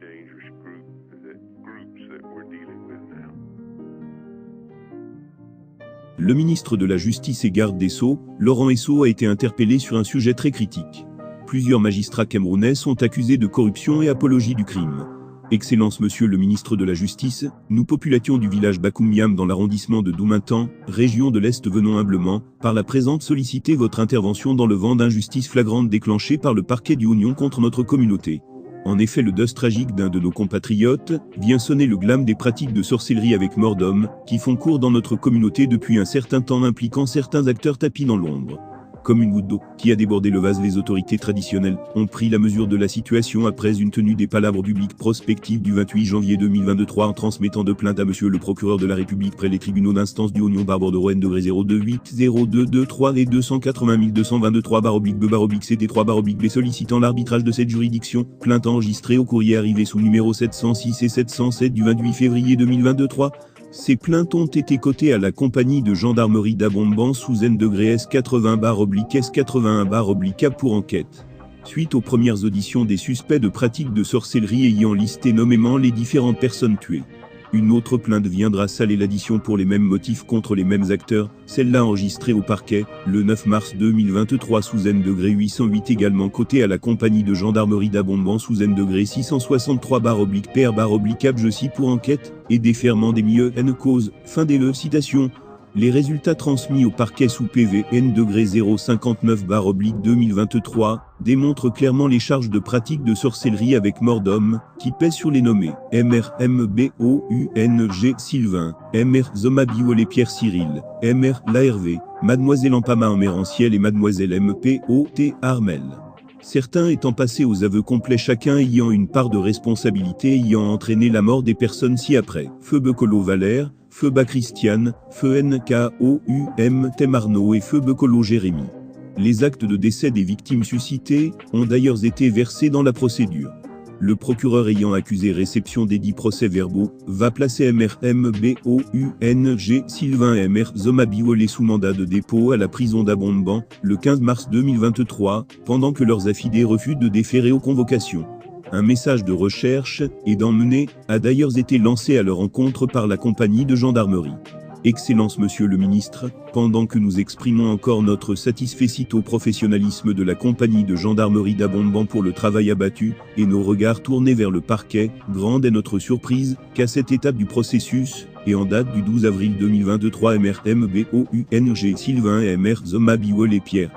dangerous groups that we're dealing with now. Le ministre de la Justice et garde des Sceaux, Laurent Esso, a été interpellé sur un sujet très critique. Plusieurs magistrats camerounais sont accusés de corruption et apologie du crime. Excellence Monsieur le ministre de la Justice, nous populations du village Bakoumbiam dans l'arrondissement de Doumentan, région de l'Est, venons humblement, par la présente, solliciter votre intervention dans le vent d'injustice flagrante déclenché par le parquet du Oignon contre notre communauté. En effet, le deuil tragique d'un de nos compatriotes vient sonner le glam des pratiques de sorcellerie avec mort d'homme qui font cours dans notre communauté depuis un certain temps, impliquant certains acteurs tapis dans l'ombre. Comme une goutte d'eau qui a débordé le vase, les autorités traditionnelles ont pris la mesure de la situation après une tenue des palabres publiques prospectives du 28 janvier 2023 en transmettant de plainte à Monsieur le procureur de la République près les tribunaux d'instance du Oignon /Bordeaux N-028 0223 et 280 222/B/CD3/B sollicitant l'arbitrage de cette juridiction. Plainte enregistrée au courrier arrivé sous numéro 706 et 707 du 28 février 2023. Ces plaintes ont été cotées à la compagnie de gendarmerie d'Abomban sous N-S80/S81/A pour enquête. Suite aux premières auditions des suspects de pratiques de sorcellerie ayant listé nommément les différentes personnes tuées. Une autre plainte viendra saler l'addition pour les mêmes motifs contre les mêmes acteurs, celle-là enregistrée au parquet, le 9 mars 2023 sous N-808 également cotée à la compagnie de gendarmerie d'Abomban sous N-663/PR/AB pour enquête, et déferment des milieux N cause, fin des le citation. Les résultats transmis au parquet sous PV N-059/2023 démontrent clairement les charges de pratiques de sorcellerie avec mort d'homme qui pèsent sur les nommés MR MBOUNG Sylvain, MR Zomabiolé Pierre Cyril, MR L'ARV, Mademoiselle Ampama Améranciel et Mademoiselle MPOT Armel. Certains étant passés aux aveux complets, chacun ayant une part de responsabilité ayant entraîné la mort des personnes ci-après. Feu Becolo Valère, Feu Christiane, Feu NKOUM Temarno et Feu Becolo Jérémy. Les actes de décès des victimes suscités ont d'ailleurs été versés dans la procédure. Le procureur ayant accusé réception des dits procès-verbaux va placer MRMBOUNG Sylvain et MR Zomabiolé sous mandat de dépôt à la prison d'Abomban le 15 mars 2023, pendant que leurs affidés refusent de déférer aux convocations. Un message de recherche et d'emmener a d'ailleurs été lancé à leur encontre par la compagnie de gendarmerie. Excellence Monsieur le ministre, pendant que nous exprimons encore notre satisfecit au professionnalisme de la compagnie de gendarmerie d'Abomban pour le travail abattu, et nos regards tournés vers le parquet, grande est notre surprise qu'à cette étape du processus, et en date du 12 avril 2023 MRMBOUNG Sylvain et MR Zomabiolé Pierre